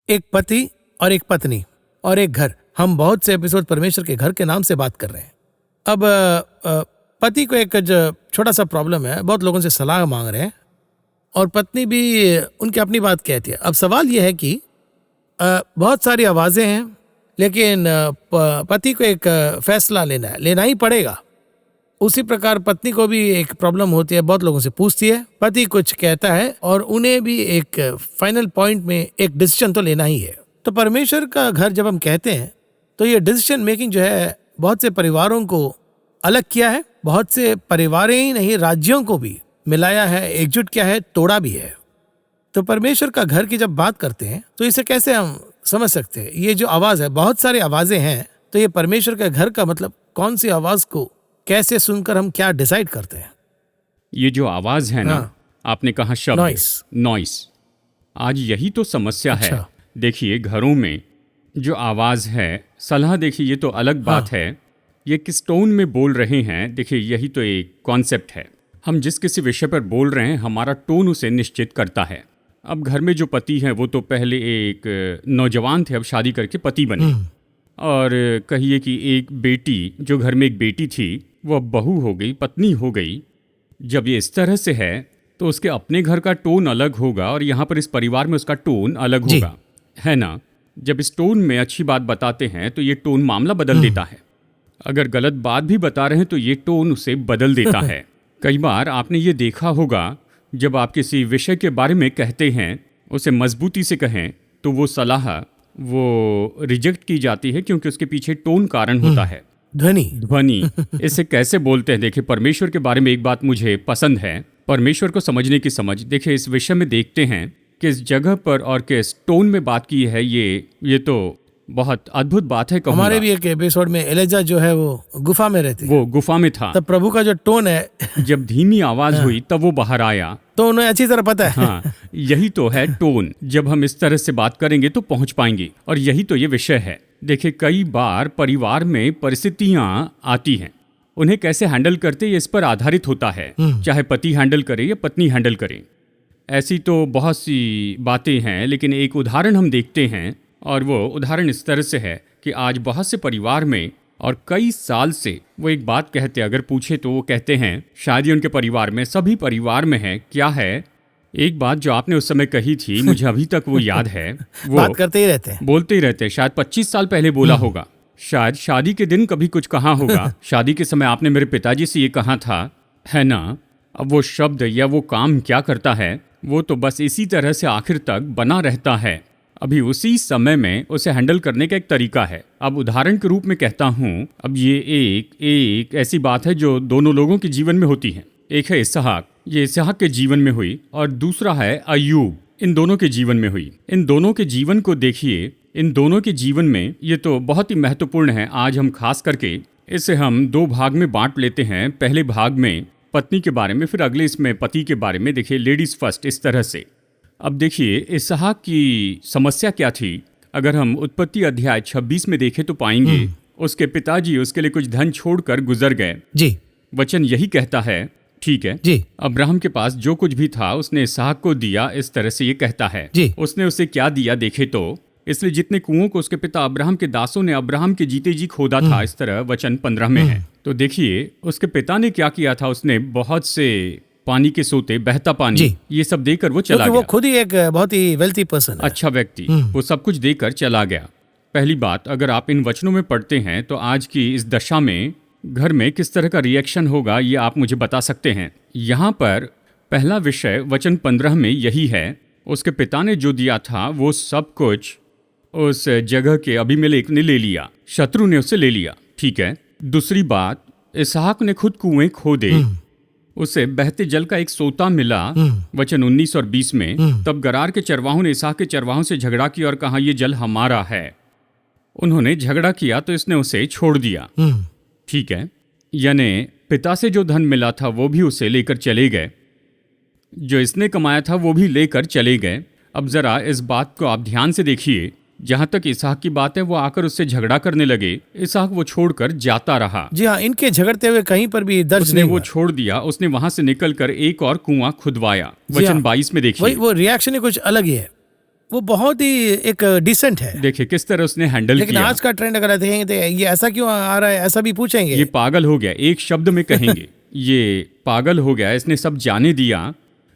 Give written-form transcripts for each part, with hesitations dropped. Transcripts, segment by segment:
एक पति और एक पत्नी और एक घर। हम बहुत से एपिसोड परमेश्वर के घर के नाम से बात कर रहे हैं। अब पति को एक छोटा सा प्रॉब्लम है, बहुत लोगों से सलाह मांग रहे हैं और पत्नी भी उनकी अपनी बात कहती है। अब सवाल यह है कि बहुत सारी आवाज़ें हैं, लेकिन पति को एक फैसला लेना ही पड़ेगा। उसी प्रकार पत्नी को भी एक प्रॉब्लम होती है, बहुत लोगों से पूछती है, पति कुछ कहता है और उन्हें भी एक फाइनल पॉइंट में एक डिसीजन तो लेना ही है। तो परमेश्वर का घर जब हम कहते हैं तो ये डिसीजन मेकिंग जो है बहुत से परिवारों को अलग किया है, बहुत से परिवारें ही नहीं राज्यों को भी मिलाया है, एकजुट किया है, तोड़ा भी है। तो परमेश्वर का घर की जब बात करते हैं तो इसे कैसे हम समझ सकते हैं? ये जो आवाज़ है, बहुत सारी आवाज़ें हैं, तो ये परमेश्वर का घर का मतलब कौन सी आवाज़ को कैसे सुनकर हम क्या डिसाइड करते हैं? ये जो आवाज है ना, आपने कहा शब्द नॉइस, आज यही तो समस्या है। देखिए घरों में जो आवाज है, सलाह देखिए ये तो अलग बात है, ये किस टोन में बोल रहे हैं, देखिए यही तो एक कॉन्सेप्ट है। हम जिस किसी विषय पर बोल रहे हैं, हमारा टोन उसे निश्चित करता है। अब घर में जो पति हैं वो तो पहले एक नौजवान थे, अब शादी करके पति बने, और कहिए कि एक बेटी, जो घर में एक बेटी थी, वो अब बहू हो गई, पत्नी हो गई। जब ये इस तरह से है तो उसके अपने घर का टोन अलग होगा और यहाँ पर इस परिवार में उसका टोन अलग होगा, है ना। जब इस टोन में अच्छी बात बताते हैं तो ये टोन मामला बदल देता है, अगर गलत बात भी बता रहे हैं तो ये टोन उसे बदल देता है। कई बार आपने ये देखा होगा, जब आप किसी विषय के बारे में कहते हैं, उसे मजबूती से कहें, तो वो सलाह वो रिजेक्ट की जाती है, क्योंकि उसके पीछे टोन कारण होता है, ध्वनि। इसे कैसे बोलते हैं? देखिए परमेश्वर के बारे में एक बात मुझे पसंद है, परमेश्वर को समझने की समझ। देखिए इस विषय में देखते हैं किस जगह पर और किस टोन में बात की है, ये तो बहुत अद्भुत बात है। हमारे भी एक एपिसोड में एलिजा जो है वो गुफा में रहती, वो गुफा में था, तब प्रभु का जो टोन है जब धीमी आवाज हुई तब वो बाहर आया, तो उन्हें अच्छी तरह पता है। हाँ, यही तो है टोन। जब हम इस तरह से बात करेंगे तो पहुंच पाएंगे, और यही तो ये विषय है। देखिए कई बार परिवार में परिस्थितियां आती हैं, उन्हें कैसे हैंडल करते हैं इस पर आधारित होता है, चाहे पति हैंडल करे या पत्नी हैंडल करे। ऐसी तो बहुत सी बातें हैं, लेकिन एक उदाहरण हम देखते हैं, और वो उदाहरण इस तरह से है कि आज बहुत से परिवार में, और कई साल से वो एक बात कहते हैं, अगर पूछे तो वो कहते हैं, शायद उनके परिवार में, सभी परिवार में है। क्या है? एक बात जो आपने उस समय कही थी, मुझे अभी तक वो याद है। वो बात करते ही रहते हैं, बोलते ही रहते हैं। शायद 25 साल पहले बोला होगा, शायद शादी के दिन कभी कुछ कहा होगा। शादी के समय आपने मेरे पिताजी से ये कहा था, है ना। अब वो शब्द या वो काम क्या करता है, वो तो बस इसी तरह से आखिर तक बना रहता है। अभी उसी समय में उसे हैंडल करने का एक तरीका है। अब उदाहरण के रूप में कहता हूँ, अब ये एक ऐसी बात है जो दोनों लोगों के जीवन में होती है। एक है इसहाक, ये इसहाक के जीवन में हुई, और दूसरा है अय्यूब, इन दोनों के जीवन में हुई। इन दोनों के जीवन को देखिए, इन दोनों के जीवन में ये तो बहुत ही महत्वपूर्ण है। आज हम खास करके इसे हम 2 भाग में बांट लेते हैं। पहले भाग में पत्नी के बारे में, फिर अगले इसमें पति के बारे में। देखिए लेडीज फर्स्ट, इस तरह से। अब देखिए इसहाक की समस्या क्या थी। अगर हम उत्पत्ति अध्याय 26 में देखें तो पाएंगे उसके पिताजी उसके लिए कुछ धन छोड़कर गुजर गए। जी, वचन यही कहता है, ठीक है जी। अब्राहम के पास जो कुछ भी था उसने इसहाक को दिया, इस तरह से ये कहता है जी। उसने उसे क्या दिया देखे तो, इसलिए जितने कुओं को उसके पिता अब्राहम के दासों ने अब्राहम के जीते जी खोदा था, इस तरह वचन 15 में है। तो देखिए उसके पिता ने क्या किया था, उसने बहुत से पानी के सोते, बहता पानी, ये सब देकर वो चला गया। वो खुद ही एक बहुत ही वेल्थी पर्सन है, अच्छा व्यक्ति, वो सब कुछ देकर चला गया। पहली बात, अगर आप इन वचनों में पढ़ते हैं तो आज की इस दशा में घर में किस तरह का रिएक्शन होगा, ये आप मुझे बता सकते हैं। यहाँ पर पहला विषय वचन 15 में यही है, उसके पिता ने जो दिया था वो सब कुछ उस जगह के अबीमेलेक ने ले लिया, शत्रु ने उससे ले लिया, ठीक है। दूसरी बात, इसहाक ने खुद कुएं खोदे, उसे बहते जल का एक सोता मिला, वचन 19 और 20 में। तब गरार के चरवाहों ने इसहाक के चरवाहों से झगड़ा किया और कहा, ये जल हमारा है। उन्होंने झगड़ा किया तो इसने उसे छोड़ दिया, ठीक है। यानी पिता से जो धन मिला था वो भी उसे लेकर चले गए, जो इसने कमाया था वो भी लेकर चले गए। अब जरा इस बात को आप ध्यान से देखिए। जहां तक इसहाक की बात है, वो आकर उससे झगड़ा करने लगे, इसहाक वो छोड़कर जाता रहा। जी हाँ, इनके झगड़ते हुए कहीं पर भी दर्ज उसने नहीं वो हुआ। छोड़ दिया। उसने वहां से निकलकर एक और कुआं खुदवाया, वचन 22 में देखिए। वो रिएक्शन ही कुछ अलग ही है। वो बहुत ही एक डिसेंट है। देखिए किस तरह उसने हैंडल लेकिन किया। आज का ट्रेंड अगर देखेंगे तो ये ऐसा क्यों आ रहा है, ऐसा भी पूछेंगे। ये पागल हो गया, एक शब्द में कहेंगे ये पागल हो गया, इसने सब जाने दिया।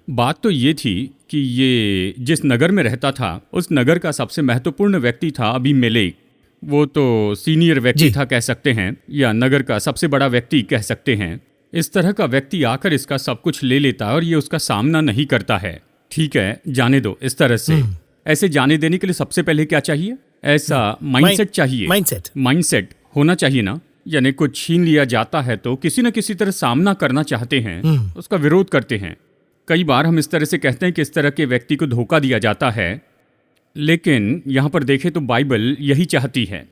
बात तो ये थी कि ये जिस नगर में रहता था उस नगर का सबसे महत्वपूर्ण व्यक्ति था अबीमेलेक। वो तो सीनियर व्यक्ति जी। था कह सकते हैं, या नगर का सबसे बड़ा व्यक्ति कह सकते हैं। इस तरह का व्यक्ति आकर इसका सब कुछ ले लेता है और ये उसका सामना नहीं करता है। ठीक है, जाने दो इस तरह से। ऐसे जाने देने के लिए सबसे पहले क्या चाहिए? ऐसा माइंडसेट चाहिए। माइंडसेट होना चाहिए ना, यानी कुछ छीन लिया जाता है तो किसी न किसी तरह सामना करना चाहते हैं, उसका विरोध करते हैं। कई बार हम इस तरह से कहते हैं कि इस तरह के व्यक्ति को धोखा दिया जाता है, लेकिन यहाँ पर देखें तो बाइबल यही चाहती है।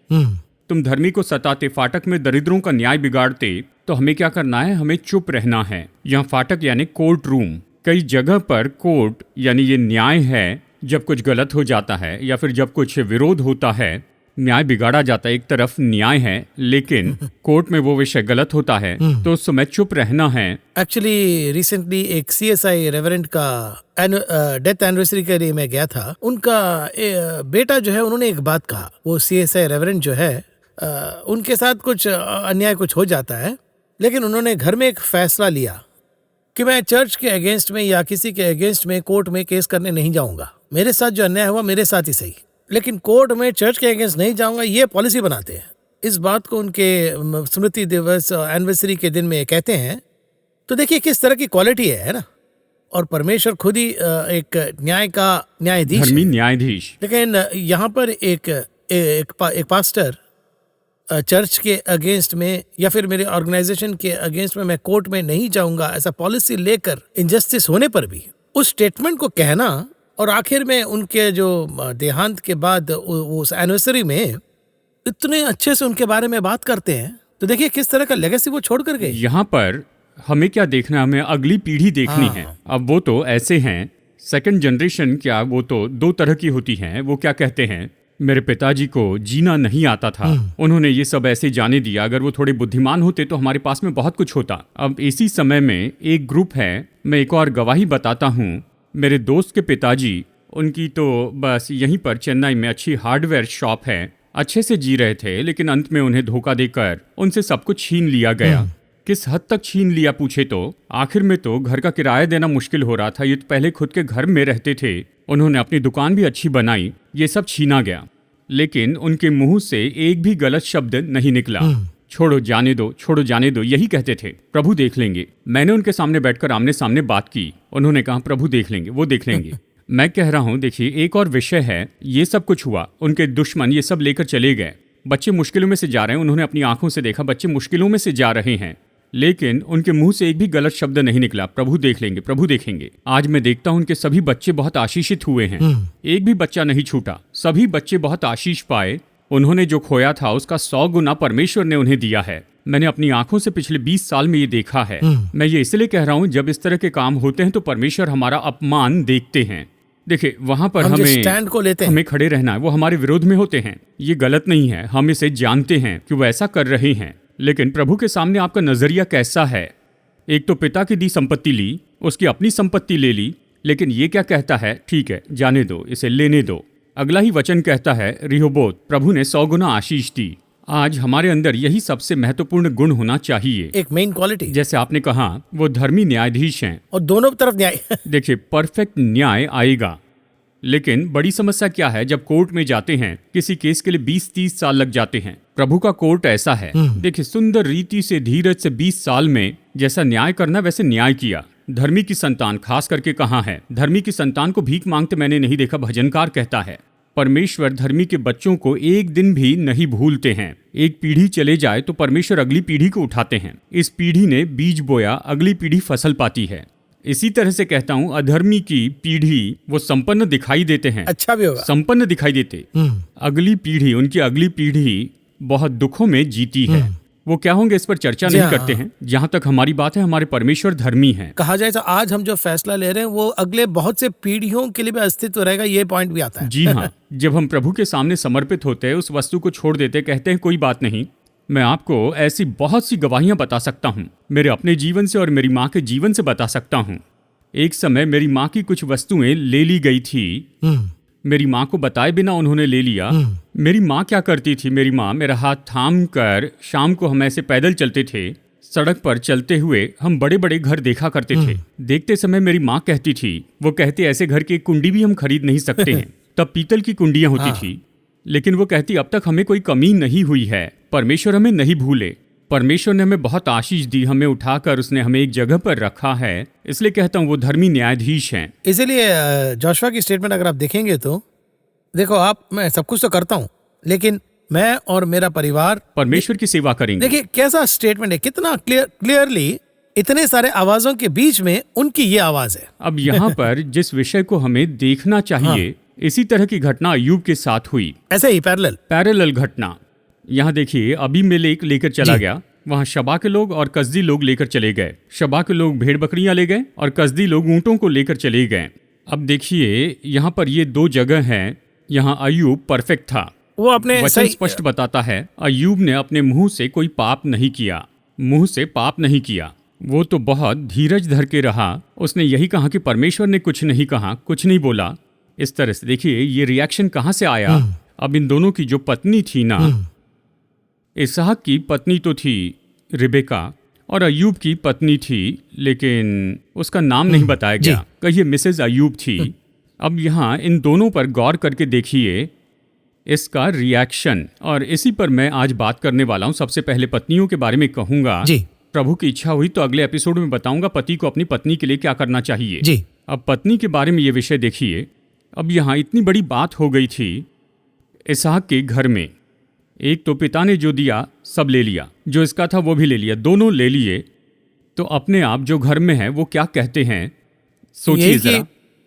तुम धर्मी को सताते, फाटक में दरिद्रों का न्याय बिगाड़ते, तो हमें क्या करना है? हमें चुप रहना है। यहाँ फाटक यानी कोर्ट रूम। कई जगह पर कोर्ट यानी ये न्याय है। जब कुछ गलत हो जाता है या फिर जब कुछ विरोध होता है, न्याय बिगाड़ा जाता है, एक तरफ न्याय है लेकिन कोर्ट में वो विषय गलत होता है, तो उस समय चुप रहना है। एक्चुअली रिसेंटली एक CSI रेवरेंड का डेथ एनिवर्सरी के लिए मैं गया था। उनका बेटा जो है, उन्होंने एक बात कहा। वो CSI रेवरेंड जो है, उनके साथ कुछ अन्याय कुछ हो जाता है, लेकिन उन्होंने घर में एक फैसला लिया कि मैं चर्च के अगेंस्ट में या किसी के अगेंस्ट में कोर्ट में केस करने नहीं जाऊंगा। मेरे साथ जो अन्याय हुआ मेरे साथ ही सही, लेकिन कोर्ट में चर्च के अगेंस्ट नहीं जाऊंगा, ये पॉलिसी बनाते हैं। इस बात को उनके स्मृति दिवस एनिवर्सरी के दिन में कहते हैं। तो देखिए किस तरह की क्वालिटी है ना। और परमेश्वर खुद ही एक न्याय का न्यायाधीश, धर्मी न्यायाधीश। लेकिन यहाँ पर एक पास्टर चर्च के अगेंस्ट में या फिर मेरे ऑर्गेनाइजेशन के अगेंस्ट में मैं कोर्ट में नहीं जाऊंगा, ऐसा पॉलिसी लेकर इनजस्टिस होने पर भी उस स्टेटमेंट को कहना, और आखिर में उनके जो देहांत के बाद उस एनिवर्सरी में इतने अच्छे से उनके बारे में बात करते हैं। तो देखिए किस तरह का लेगेसी वो छोड़ कर गए। यहाँ पर हमें क्या देखना है? हमें अगली पीढ़ी देखनी है। अब वो तो ऐसे हैं, सेकंड जनरेशन क्या, वो तो दो तरह की होती हैं। वो क्या कहते हैं, मेरे पिताजी को जीना नहीं आता था, उन्होंने ये सब ऐसे जाने दिया। अगर वो थोड़े बुद्धिमान होते तो हमारे पास में बहुत कुछ होता। अब इसी समय में एक ग्रुप है, मैं एक और गवाही बताता हूँ। मेरे दोस्त के पिताजी, उनकी तो बस यहीं पर चेन्नई में अच्छी हार्डवेयर शॉप है, अच्छे से जी रहे थे, लेकिन अंत में उन्हें धोखा देकर उनसे सब कुछ छीन लिया गया। किस हद तक छीन लिया पूछे तो आखिर में तो घर का किराया देना मुश्किल हो रहा था। ये तो पहले खुद के घर में रहते थे, उन्होंने अपनी दुकान भी अच्छी बनाई, ये सब छीना गया। लेकिन उनके मुंह से एक भी गलत शब्द नहीं निकला। छोड़ो जाने दो, छोड़ो जाने दो, यही कहते थे, प्रभु देख लेंगे। मैंने उनके सामने बैठकर आमने सामने बात की, उन्होंने कहा प्रभु देख लेंगे, वो देख लेंगे। मैं कह रहा हूँ देखिए एक और विषय है, ये सब कुछ हुआ, उनके दुश्मन ये सब लेकर चले गए। बच्चे मुश्किलों में से जा रहे हैं, उन्होंने अपनी आंखों से देखा बच्चे मुश्किलों में से जा रहे हैं, लेकिन उनके मुंह से एक भी गलत शब्द नहीं निकला, प्रभु देख लेंगे, प्रभु देखेंगे। आज मैं देखता हूं उनके सभी बच्चे बहुत आशीषित हुए हैं, एक भी बच्चा नहीं छूटा, सभी बच्चे बहुत आशीष पाए। उन्होंने जो खोया था उसका 100 गुना परमेश्वर ने उन्हें दिया है। मैंने अपनी आंखों से पिछले 20 साल में ये देखा है। मैं ये इसलिए कह रहा हूँ, जब इस तरह के काम होते हैं तो परमेश्वर हमारा अपमान देखते हैं। देखिए वहां पर हमें स्टैंड को लेते हैं, हमें खड़े रहना है। वो हमारे विरोध में होते हैं, ये गलत नहीं है, हम इसे जानते हैं कि वो ऐसा कर रहे हैं, लेकिन प्रभु के सामने आपका नजरिया कैसा है? एक तो पिता की दी संपत्ति ली, उसकी अपनी संपत्ति ले ली, लेकिन ये क्या कहता है, ठीक है जाने दो, इसे लेने दो। अगला ही वचन कहता है, रिहोबोत, प्रभु ने 100 गुना आशीष दी। आज हमारे अंदर यही सबसे महत्वपूर्ण गुण होना चाहिए, एक मेन क्वालिटी। जैसे आपने कहा वो धर्मी न्यायाधीश हैं और दोनों तरफ न्याय। देखिए परफेक्ट न्याय आएगा, लेकिन बड़ी समस्या क्या है, जब कोर्ट में जाते हैं किसी केस के लिए 20-30 साल लग जाते हैं। प्रभु का कोर्ट ऐसा है, देखिए सुंदर रीति से धीरज से 20 साल में जैसा न्याय करना वैसे न्याय किया। धर्मी की संतान खास करके कहाँ है? धर्मी की संतान को भीख मांगते मैंने नहीं देखा, भजनकार कहता है। परमेश्वर धर्मी के बच्चों को एक दिन भी नहीं भूलते हैं। एक पीढ़ी चले जाए तो परमेश्वर अगली पीढ़ी को उठाते हैं। इस पीढ़ी ने बीज बोया, अगली पीढ़ी फसल पाती है। इसी तरह से कहता हूँ, अधर्मी की पीढ़ी वो संपन्न दिखाई देते हैं, अच्छा भी होगा, संपन्न दिखाई देते, अगली पीढ़ी, उनकी अगली पीढ़ी बहुत दुखों में जीती है। वो क्या होंगे इस पर चर्चा नहीं करते हैं। जहां तक हमारी बात है, हमारे परमेश्वर धर्मी हैं। कहा जाए तो आज हम जो फैसला ले रहे हैं वो अगले बहुत से पीढ़ियों के लिए भी अस्तित्व रहेगा, ये पॉइंट भी आता है। जी हाँ, जब हम प्रभु के सामने समर्पित होते हैं, उस वस्तु को छोड़ देते, कहते हैं कोई बात नहीं। मैं आपको ऐसी बहुत सी गवाहियां बता सकता हूँ, मेरे अपने जीवन से और मेरी माँ के जीवन से बता सकता हूँ। एक समय मेरी माँ की कुछ वस्तुएं ले ली गई थी। मेरी माँ को बताए बिना उन्होंने ले लिया। मेरी माँ क्या करती थी, मेरी माँ मेरा हाथ थाम कर, शाम को हम ऐसे पैदल चलते थे, सड़क पर चलते हुए हम बड़े बड़े घर देखा करते थे। देखते समय मेरी माँ कहती थी, वो कहते ऐसे घर की एक कुंडी भी हम खरीद नहीं सकते हैं। तब पीतल की कुंडियां होती थी, लेकिन वो कहती अब तक हमें कोई कमी नहीं हुई है, परमेश्वर हमें नहीं भूले, परमेश्वर ने हमें बहुत आशीष दी, हमें उठाकर उसने हमें एक जगह पर रखा है, इसलिए कहता हूँ वो धर्मी न्यायाधीश हैं। इसीलिए जोशुआ की स्टेटमेंट अगर आप देखेंगे तो देखो, आप मैं सब कुछ तो करता हूँ, लेकिन मैं और मेरा परिवार परमेश्वर की सेवा करेंगे। देखिए कैसा स्टेटमेंट है, कितना क्लियरली इतने सारे आवाजों के बीच में उनकी ये आवाज है। अब यहाँ पर जिस विषय को हमें देखना चाहिए, इसी तरह की घटना अय्यूब के साथ हुई, ऐसे ही पैरेलल घटना। यहाँ देखिए, अबीमेलेक लेकर चला गया, वहाँ शबा के लोग और कसदी लोग लेकर चले गए। शबा के लोग भेड़ बकरियां ले गए और कसदी लोग ऊंटों को लेकर चले गए। अब देखिए यहाँ पर ये दो जगह हैं, यहाँ अय्यूब परफेक्ट था। वो अपने वचन स्पष्ट बताता है, अय्यूब ने अपने मुंह से कोई पाप नहीं किया, मुंह से पाप नहीं किया। वो तो बहुत धीरज धर के रहा, उसने यही कहा कि परमेश्वर ने कुछ नहीं कहा, कुछ नहीं बोला। इस तरह से देखिए ये रिएक्शन कहाँ से आया। अब इन दोनों की जो पत्नी थी ना, इसहाक की पत्नी तो थी रिबेका और अय्यूब की पत्नी थी, लेकिन उसका नाम नहीं बताया गया, कहिए मिसेज अय्यूब थी। अब यहाँ इन दोनों पर गौर करके देखिए इसका रिएक्शन, और इसी पर मैं आज बात करने वाला हूँ। सबसे पहले पत्नियों के बारे में कहूँगा, प्रभु की इच्छा हुई तो अगले एपिसोड में बताऊंगा पति को अपनी पत्नी के लिए क्या करना चाहिए। जी। अब पत्नी के बारे में ये विषय देखिए। अब यहाँ इतनी बड़ी बात हो गई थी इसहाक के घर में, एक तो पिता ने जो दिया सब ले लिया, जो इसका था वो भी ले लिया, दोनों ले लिए। तो अपने आप जो घर में है वो क्या कहते हैं, सोचिए जरा।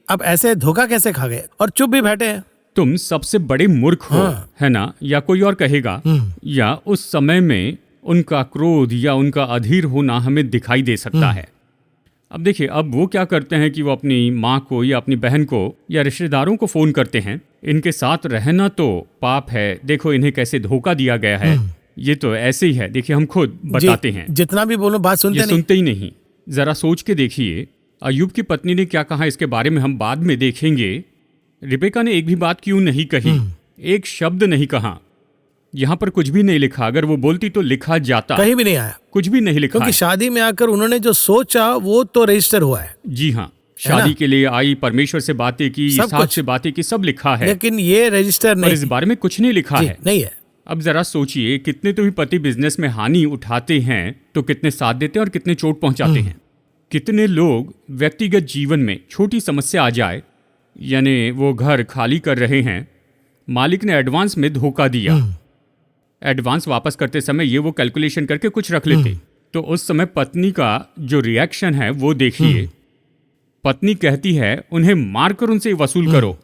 अब ऐसे धोखा कैसे खा गए और चुप भी बैठे हैं। तुम सबसे बड़े मूर्ख हो, है ना, या कोई और कहेगा, या उस समय में उनका क्रोध या उनका अधीर होना हमें दिखाई दे सकता है। अब देखिए, अब वो क्या करते हैं कि वो अपनी माँ को या अपनी बहन को या रिश्तेदारों को फोन करते हैं, इनके साथ रहना तो पाप है, देखो इन्हें कैसे धोखा दिया गया है, ये तो ऐसे ही है, देखिए हम खुद बताते हैं। जितना भी बोलो बात सुनते ही नहीं। जरा सोच के देखिए अय्यूब की पत्नी ने क्या कहा, इसके बारे में हम बाद में देखेंगे। रिबेका ने एक भी बात क्यों नहीं कही, एक शब्द नहीं कहा। यहाँ पर कुछ भी नहीं लिखा, अगर वो बोलती तो लिखा जाता, कहीं भी नहीं आया, कुछ भी नहीं लिखा। क्योंकि शादी में आकर उन्होंने जो सोचा वो तो रजिस्टर हुआ है। जी हाँ, शादी के लिए आई, परमेश्वर से बातें की, इसहाक से बातें की, सब लिखा है, लेकिन ये रजिस्टर नहीं, इस बारे में कुछ नहीं लिखा है, नहीं है। अब जरा सोचिए, कितने तो भी पति बिजनेस में हानि उठाते हैं तो कितने साथ देते हैं और कितने चोट पहुंचाते हैं। कितने लोग व्यक्तिगत जीवन में छोटी समस्या आ जाए, यानी वो घर खाली कर रहे हैं, मालिक ने एडवांस में धोखा दिया, एडवांस वापस करते समय ये वो कैलकुलेशन करके कुछ रख लेते, तो उस समय पत्नी का जो रिएक्शन है वो देखिए। पत्नी कहती है उन्हें मारकर उनसे वसूल करो,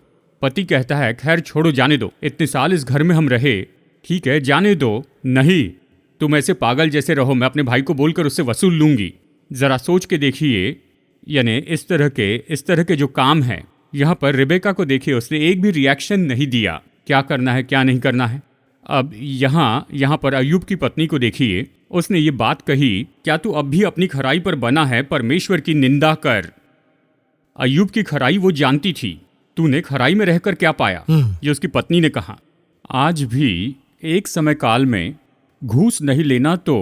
पति कहता है खैर छोड़ो, जाने दो, इतने साल इस घर में हम रहे, ठीक है जाने दो, नहीं तुम ऐसे पागल जैसे रहो, मैं अपने भाई को बोलकर उससे वसूल लूंगी। जरा सोच के देखिए, यानी इस तरह के जो काम है। यहाँ पर रिबेका को देखिए, उसने एक भी रिएक्शन नहीं दिया, क्या करना है क्या नहीं करना है। अब यहाँ पर अय्यूब की पत्नी को देखिए, उसने ये बात कही, क्या तू अब भी अपनी खराई पर बना है, परमेश्वर की निंदा कर। अय्यूब की खराई वो जानती थी, तूने खराई में रहकर क्या पाया, ये उसकी पत्नी ने कहा। आज भी एक समय काल में घूस नहीं लेना तो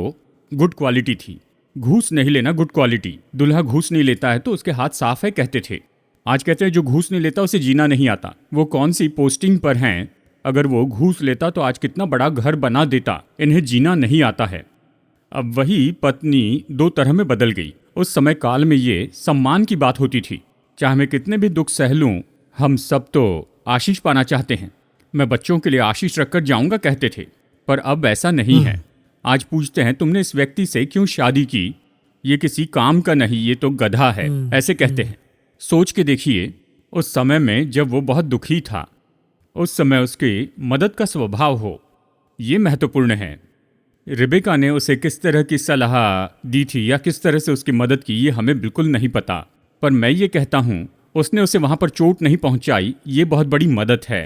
गुड क्वालिटी थी, घूस नहीं लेना गुड क्वालिटी। दूल्हा घूस नहीं लेता है तो उसके हाथ साफ है कहते थे। आज कहते हैं जो घूस नहीं लेता उसे जीना नहीं आता। वो कौन सी पोस्टिंग पर हैं, अगर वो घूस लेता तो आज कितना बड़ा घर बना देता, इन्हें जीना नहीं आता है। अब वही पत्नी दो तरह में बदल गई। उस समय काल में ये सम्मान की बात होती थी, चाहे मैं कितने भी दुख सह लूं, हम सब तो आशीष पाना चाहते हैं, मैं बच्चों के लिए आशीष रखकर जाऊंगा कहते थे। पर अब ऐसा नहीं है। आज पूछते हैं तुमने इस व्यक्ति से क्यों शादी की, ये किसी काम का नहीं, ये तो गधा है, ऐसे कहते हैं। सोच के देखिए, उस समय में जब वो बहुत दुखी था, उस समय उसकी मदद का स्वभाव हो, ये महत्वपूर्ण है। रिबेका ने उसे किस तरह की सलाह दी थी या किस तरह से उसकी मदद की, ये हमें बिल्कुल नहीं पता। पर मैं ये कहता हूँ, उसने उसे वहां पर चोट नहीं पहुंचाई, ये बहुत बड़ी मदद है।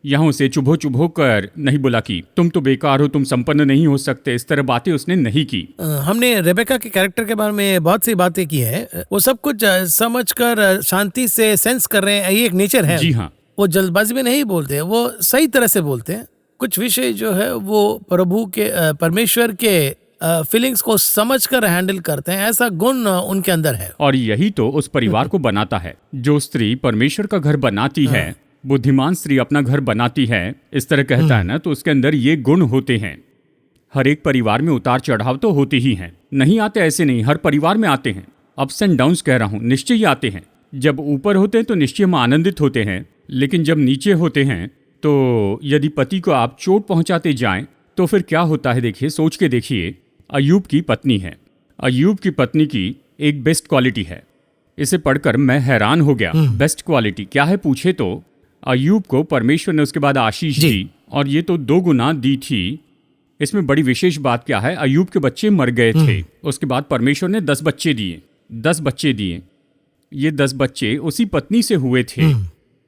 यहाँ उसे चुभो कर नहीं बोला कि तुम तो बेकार हो, तुम संपन्न नहीं हो सकते, इस तरह बातें उसने नहीं की। हमने रेबेका के कैरेक्टर के बारे में बहुत सी बातें की है, वो सब कुछ समझकर शांति से सेंस कर रहे हैं, ये एक नेचर है। जी हाँ, वो जल्दबाजी में नहीं बोलते, वो सही तरह से बोलते हैं। कुछ विषय जो है वो प्रभु के परमेश्वर के फीलिंग्स को समझकर हैंडल करते हैं, ऐसा गुण उनके अंदर है। और यही तो उस परिवार को बनाता है। जो स्त्री परमेश्वर का घर बनाती है, बुद्धिमान स्त्री अपना घर बनाती है, इस तरह कहता है ना, तो उसके अंदर ये गुण होते हैं। हर एक परिवार में उतार चढ़ाव तो होते ही हैं, नहीं आते ऐसे नहीं, हर परिवार में आते हैं। अप्स एंड डाउन्स कह रहा हूँ, निश्चय ही आते हैं। जब ऊपर होते हैं तो निश्चय हम आनंदित होते हैं, लेकिन जब नीचे होते हैं तो यदि पति को आप चोट पहुंचाते जाएं तो फिर क्या होता है। देखिए, सोच के देखिए, अय्यूब की पत्नी है। अय्यूब की पत्नी की एक बेस्ट क्वालिटी है। इसे पढ़कर मैं हैरान हो गया। बेस्ट क्वालिटी क्या है पूछे तो अय्यूब को परमेश्वर ने उसके बाद आशीष दी, और ये तो 2 गुना दी थी। इसमें बड़ी विशेष बात क्या है, अय्यूब के बच्चे मर गए थे, उसके बाद परमेश्वर ने 10 बच्चे दिए। 10 बच्चे दिए। ये 10 बच्चे उसी पत्नी से हुए थे,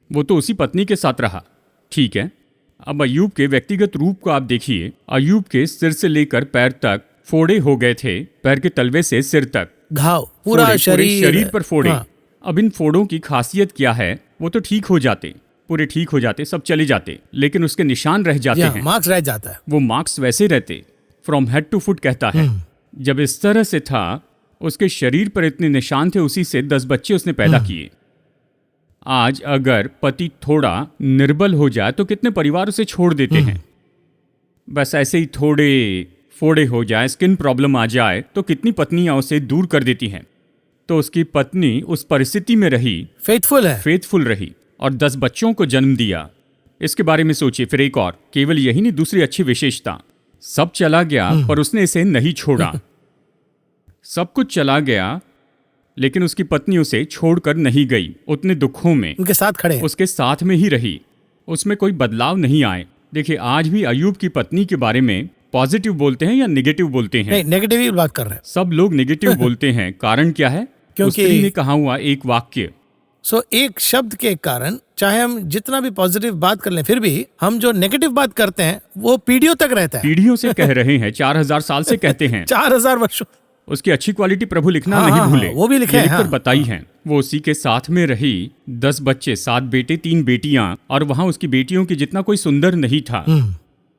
वो तो उसी पत्नी के साथ रहा, ठीक है। अब अय्यूब के व्यक्तिगत रूप को आप देखिए। अय्यूब के सिर से लेकर पैर तक फोड़े हो गए थे, पैर के तलवे से सिर तक घाव, पूरा शरीर पर फोड़े। अब इन फोड़ों की खासियत क्या है, वो तो ठीक हो जाते, पूरे ठीक हो जाते, सब चले जाते, लेकिन उसके निशान रह जाते हैं, मार्क्स रह जाता है। वो मार्क्स वैसे रहते, फ्रॉम हेड टू फुट कहता है। जब इस तरह से था, उसके शरीर पर इतने निशान थे, उसी से 10 बच्चे उसने पैदा किए। आज अगर पति थोड़ा निर्बल हो जाए तो कितने परिवार उसे छोड़ देते हैं। बस ऐसे ही थोड़े फोड़े हो जाए, स्किन प्रॉब्लम आ जाए तो कितनी पत्नियां उसे दूर कर देती हैं। तो उसकी पत्नी उस परिस्थिति में रही, फेथफुल रही और 10 बच्चों को जन्म दिया। इसके बारे में सोचिए। फिर एक और, केवल यही नहीं, दूसरी अच्छी विशेषता, सब चला गया पर उसने इसे नहीं छोड़ा। सब कुछ चला गया लेकिन उसकी पत्नी उसे छोड़कर नहीं गई। उतने दुखों में उनके साथ खड़े, उसके साथ में ही रही, उसमें कोई बदलाव नहीं आए। देखिए, आज भी अय्यूब की पत्नी के बारे में पॉजिटिव बोलते हैं या नेगेटिव बोलते हैं? नहीं, नेगेटिव ही बात कर रहे हैं। सब लोग नेगेटिव बोलते हैं। कारण क्या है? क्योंकि स्त्री ने कहा हुआ एक वाक्य, एक शब्द के कारण चाहे हम जितना भी पॉजिटिव बात कर लें, फिर भी हम जो नेगेटिव बात करते हैं वो पीढ़ियों तक रहता है। पीढ़ियों से कह रहे हैं, 4000 साल से कहते हैं। 4000 वर्षों। उसकी अच्छी क्वालिटी प्रभु लिखना नहीं भूले, वो भी लिखे लिखकर बताई है। वो उसी के साथ में रही, 10 बच्चे, 7 बेटे 3 बेटियां, और वहां उसकी बेटियों की जितना कोई सुंदर नहीं था।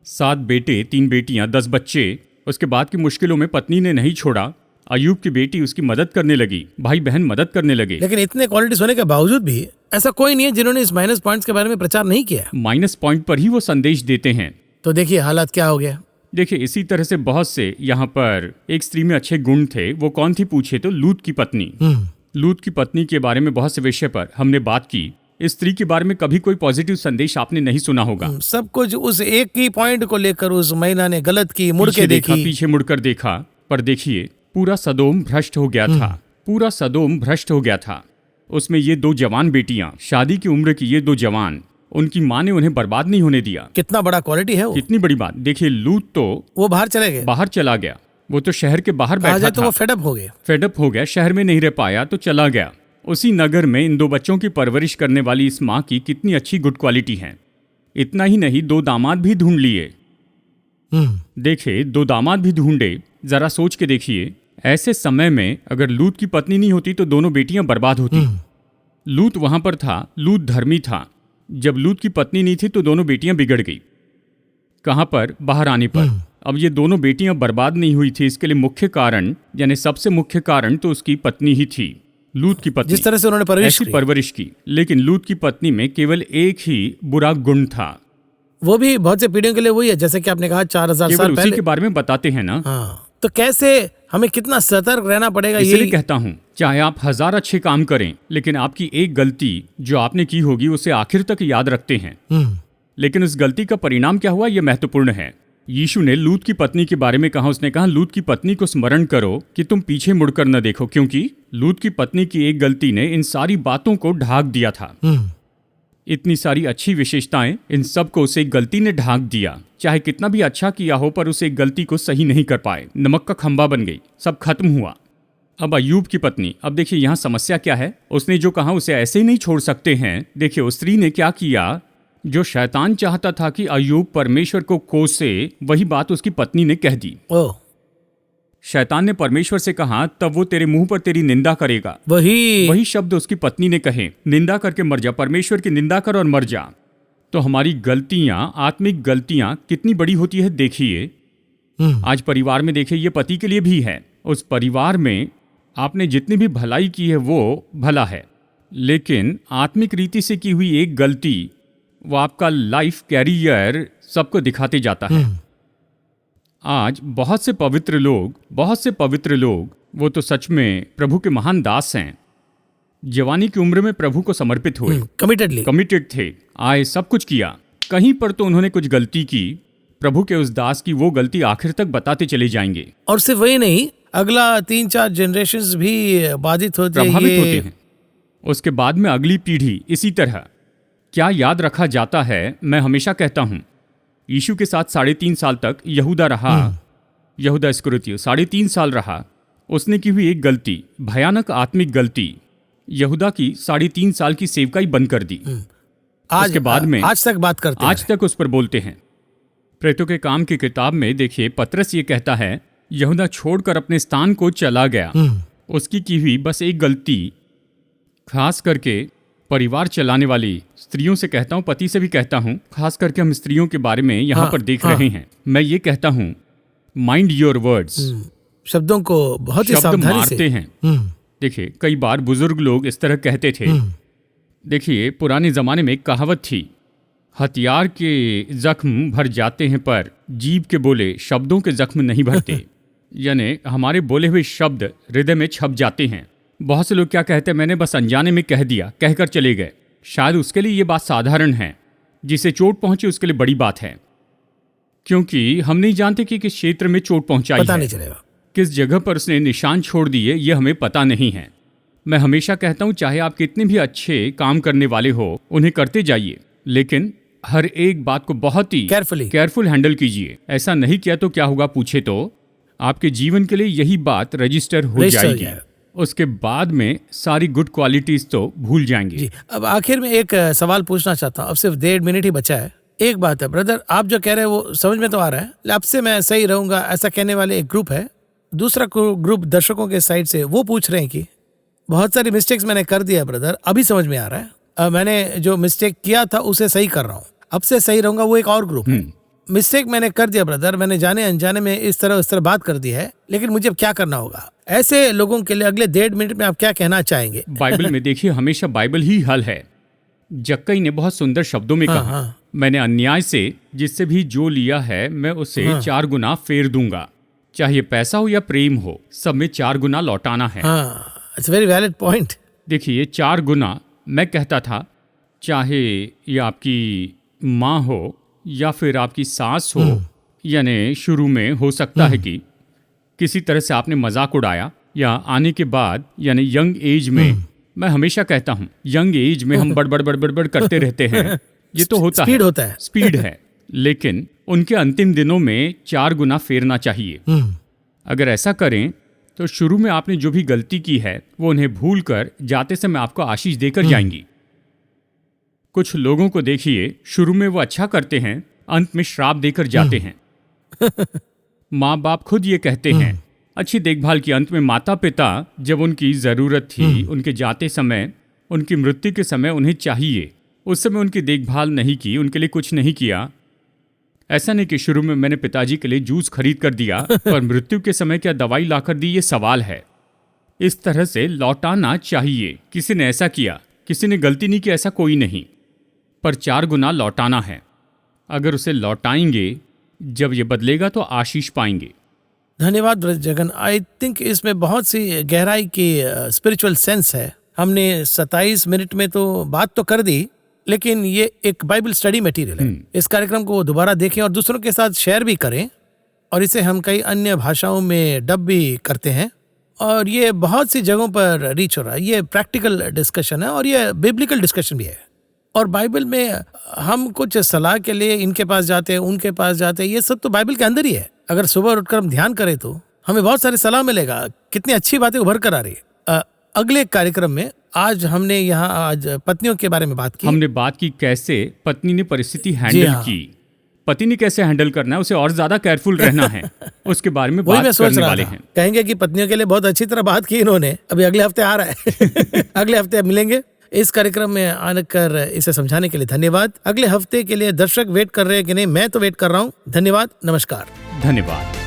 7 बेटे 3 बेटियां 10 बच्चे। उसके बाद की मुश्किलों में पत्नी ने नहीं छोड़ा। अय्यूब की बेटी उसकी मदद करने लगी, भाई बहन मदद करने लगे। लेकिन इतने क्वालिटीज होने के बावजूद भी ऐसा कोई नहीं है जिन्होंने इस माइनस पॉइंट्स के बारे में प्रचार नहीं किया। माइनस पॉइंट पर ही वो संदेश देते हैं। तो देखिए हालात क्या हो गया। देखिए, इसी तरह से बहुत से यहाँ पर एक स्त्री में अच्छे गुण थे। वो कौन थी पूछे तो लूत की पत्नी। लूत की पत्नी के बारे में बहुत से विषय पर हमने बात की। इस स्त्री के बारे में कभी कोई पॉजिटिव संदेश आपने नहीं सुना होगा। सब कुछ उस एक ही पॉइंट को लेकर उस महिला ने गलत की, मुड़ के देखी, पीछे मुड़कर देखा। पर देखिए, पूरा सदोम भ्रष्ट हो गया था। पूरा सदोम भ्रष्ट हो गया था। उसमें ये 2 जवान बेटियां, शादी की उम्र की ये 2 जवान, उनकी माँ ने उन्हें बर्बाद नहीं होने दिया। कितना बड़ा क्वालिटी है वो। कितनी बड़ी बात। देखिए, लूत तो वो बाहर चले गए, बाहर चला गया। वो तो शहर के बाहर बैठा था, तो वो फेडअप हो गया, शहर में नहीं रह पाया तो चला गया। उसी नगर में इन 2 बच्चों की परवरिश करने वाली इस माँ की कितनी अच्छी गुड क्वालिटी है। इतना ही नहीं, 2 दामाद भी ढूंढ लिए। देखे, 2 दामाद भी ढूंढे। जरा सोच के देखिए, ऐसे समय में अगर लूत की पत्नी नहीं होती तो दोनों बेटियां बर्बाद होती। लूत वहां पर था, लूत धर्मी था। जब लूत की पत्नी नहीं थी तो दोनों बेटियां बिगड़ गई। कहां पर? बाहर आने पर। अब ये दोनों बेटियां बर्बाद नहीं हुई थी, इसके लिए मुख्य कारण, यानी सबसे मुख्य कारण तो उसकी पत्नी ही थी, लूत की पत्नी। जिस तरह से उन्होंने परवरिश की। लेकिन लूत की पत्नी में केवल एक ही बुरा गुण था। वो भी बहुत से पीढ़ियों के लिए वही है, जैसे कि आपने कहा 4000 साल पहले। उसी के बारे में बताते हैं ना। तो कैसे हमें कितना सतर्क रहना पड़ेगा। इसलिए कहता हूँ, चाहे आप 1000 अच्छे काम करें, लेकिन आपकी एक गलती जो आपने की होगी उसे आखिर तक याद रखते हैं। लेकिन उस गलती का परिणाम क्या हुआ, यह महत्वपूर्ण है। यीशु ने लूत की पत्नी के बारे में कहा, उसने कहा लूत की पत्नी को स्मरण करो कि तुम पीछे मुड़कर न देखो, क्योंकि लूत की पत्नी की एक गलती ने इन सारी बातों को ढाक दिया था। इतनी सारी अच्छी विशेषताएं, इन सब को उसे एक गलती ने ढाक दिया। चाहे कितना भी अच्छा किया हो, पर उसे एक गलती को सही नहीं कर पाए, नमक का खंबा बन गई, सब खत्म हुआ। अब अय्यूब की पत्नी, अब देखिए यहाँ समस्या क्या है। उसने जो कहा उसे ऐसे ही नहीं छोड़ सकते हैं। देखिए, उस स्त्री ने क्या किया, जो शैतान चाहता था कि अय्यूब परमेश्वर को कोसे, वही बात उसकी पत्नी ने कह दी। शैतान ने परमेश्वर से कहा, तब वो तेरे मुंह पर तेरी निंदा करेगा। वही शब्द उसकी पत्नी ने कहे, निंदा करके मर जा, परमेश्वर की निंदा कर और मर जा। तो हमारी गलतियां, आत्मिक गलतियां कितनी बड़ी होती है देखिए। आज परिवार में देखिए, ये पति के लिए भी है। उस परिवार में आपने जितनी भी भलाई की है वो भला है, लेकिन आत्मिक रीति से की हुई एक गलती वो आपका लाइफ कैरियर सबको दिखाते जाता है। आज बहुत से पवित्र लोग, वो तो सच में प्रभु के महान दास हैं, जवानी की उम्र में प्रभु को समर्पित हुए, कमिटेड थे, आए, सब कुछ किया। कहीं पर तो उन्होंने कुछ गलती की, प्रभु के उस दास की वो गलती आखिर तक बताते चले जाएंगे। और सिर्फ वही नहीं, अगला 3-4 जनरेशंस भी बाधित प्रभावित होते हैं। उसके बाद में अगली पीढ़ी इसी तरह। क्या याद रखा जाता है, मैं हमेशा कहता हूं, यीशु के साथ 3.5 साल तक यहूदा रहा, यहूदा इस्करियोती 3.5 साल रहा। उसने की हुई एक गलती, भयानक आत्मिक गलती, यहूदा की 3.5 साल की सेवकाई बंद कर दी। उसके बाद में आज तक बात करते हैं, आज तक उस पर बोलते हैं। प्रेरितों के काम की किताब में देखिए, पतरस ये कहता है, यहूदा छोड़कर अपने स्थान को चला गया। उसकी की हुई बस एक गलती, खास करके परिवार चलाने वाली स्त्रियों से कहता हूं, पति से भी कहता हूं, खास करके हम स्त्रियों के बारे में यहाँ पर देख रहे हैं। मैं ये कहता हूं, माइंड योर वर्ड्स। शब्दों को बहुत ही सावधानी मारते से हैं। देखिए, कई बार बुजुर्ग लोग इस तरह कहते थे। देखिए, पुराने जमाने में एक कहावत थी, हथियार के जख्म भर जाते हैं पर जीभ के बोले शब्दों के जख्म नहीं भरते। यानी हमारे बोले हुए शब्द हृदय में छप जाते हैं। बहुत से लोग क्या कहते हैं, मैंने बस अनजाने में कह दिया, कहकर चले गए। शायद उसके लिए ये बात साधारण है, जिसे चोट पहुंची उसके लिए बड़ी बात है, क्योंकि हम नहीं जानते कि किस क्षेत्र में चोट पहुंचाई पता है, नहीं चलेगा किस जगह पर उसने निशान छोड़ दिए, ये हमें पता नहीं है। मैं हमेशा कहता हूं, चाहे आप कितने भी अच्छे काम करने वाले हो, उन्हें करते जाइए, लेकिन हर एक बात को बहुत ही केयरफुल हैंडल कीजिए। ऐसा नहीं किया तो क्या होगा पूछे तो आपके जीवन के लिए यही बात रजिस्टर हो जाएगी। उसके बाद में सारी गुड क्वालिटीज तो भूल जाएंगे। जी, अब आखिर में एक सवाल पूछना चाहता हूँ। अब सिर्फ 1.5 मिनट ही बचा है। एक बात है ब्रदर, आप जो कह रहे हैं वो समझ में तो आ रहा है, आपसे मैं सही रहूंगा ऐसा कहने वाले एक ग्रुप है। दूसरा ग्रुप दर्शकों के साइड से वो पूछ रहे हैं कि बहुत सारी मिस्टेक्स मैंने कर दिया ब्रदर, अभी समझ में आ रहा है, मैंने जो मिस्टेक किया था उसे सही कर रहा हूँ, अब से सही रहूंगा। वो एक और ग्रुप है, मिस्टेक मैंने कर दिया ब्रदर, मैंने जाने अनजाने में इस तरह बात कर दी है, लेकिन मुझे अब क्या करना होगा। ऐसे लोगों के लिए अगले 1.5 मिनट में आप क्या कहना चाहेंगे? बाइबल में देखिए, हमेशा बाइबल ही हल है। जक्कई ने बहुत सुंदर शब्दों में कहा, मैंने अन्याय से जिससे भी जो लिया है मैं उसे 4 गुना फेर दूंगा। चाहे पैसा हो या प्रेम हो, सब में 4 गुना लौटाना है। It's very valid point. देखिए, 4 गुना मैं कहता था, चाहे ये आपकी माँ हो या फिर आपकी सास हो, यानी शुरू में हो सकता है कि किसी तरह से आपने मजाक उड़ाया, या आने के बाद यानी यंग एज में, मैं हमेशा कहता हूँ यंग एज में हम बड़बड़ करते रहते हैं, ये तो होता है, स्पीड है, लेकिन उनके अंतिम दिनों में 4 गुना फेरना चाहिए। अगर ऐसा करें तो शुरू में आपने जो भी गलती की है वो उन्हें भूल कर जाते समय आपको आशीष देकर जाएंगी। कुछ लोगों को देखिए, शुरू में वो अच्छा करते हैं, अंत में श्राप देकर जाते हैं। माँ बाप खुद ये कहते हैं, अच्छी देखभाल की, अंत में माता पिता जब उनकी ज़रूरत थी, उनके जाते समय, उनकी मृत्यु के समय उन्हें चाहिए, उस समय उनकी देखभाल नहीं की, उनके लिए कुछ नहीं किया। ऐसा नहीं कि शुरू में मैंने पिताजी के लिए जूस खरीद कर दिया पर मृत्यु के समय क्या दवाई लाकर दी, ये सवाल है। इस तरह से लौटाना चाहिए। किसी ने ऐसा किया, किसी ने गलती नहीं की, ऐसा कोई नहीं, पर 4 गुना लौटाना है। अगर उसे लौटाएंगे, जब ये बदलेगा तो आशीष पाएंगे। धन्यवाद ब्रदर जगन। आई थिंक इसमें बहुत सी गहराई की स्पिरिचुअल सेंस है। हमने 27 मिनट में तो बात तो कर दी, लेकिन ये एक बाइबल स्टडी मटेरियल है। इस कार्यक्रम को दोबारा देखें और दूसरों के साथ शेयर भी करें, और इसे हम कई अन्य भाषाओं में डब भी करते हैं, और ये बहुत सी जगहों पर रीच हो रहा है। ये प्रैक्टिकल डिस्कशन है और ये बिब्लिकल डिस्कशन भी है। और बाइबल में हम कुछ सलाह के लिए इनके पास जाते हैं, उनके पास जाते हैं, ये सब तो बाइबल के अंदर ही है। अगर सुबह उठकर हम ध्यान करें तो हमें बहुत सारी सलाह मिलेगा। कितनी अच्छी बातें उभर कर आ रही है। अगले कार्यक्रम में आज हमने यहाँ आज पत्नियों के बारे में बात की। हमने बात की कैसे पत्नी ने परिस्थिति हैंडल की, पति ने कैसे हैंडल करना है, उसे और ज्यादा केयरफुल रहना है, उसके बारे में वही मैं बात सोच करने रहा वाले था। हैं। कहेंगे कि पत्नियों के लिए बहुत अच्छी तरह बात की इन्होंने, अभी अगले हफ्ते आ रहा है। अगले हफ्ते मिलेंगे। इस कार्यक्रम में आकर इसे समझाने के लिए धन्यवाद। अगले हफ्ते के लिए दर्शक वेट कर रहे हैं कि नहीं, मैं तो वेट कर रहा हूँ। धन्यवाद, नमस्कार। धन्यवाद।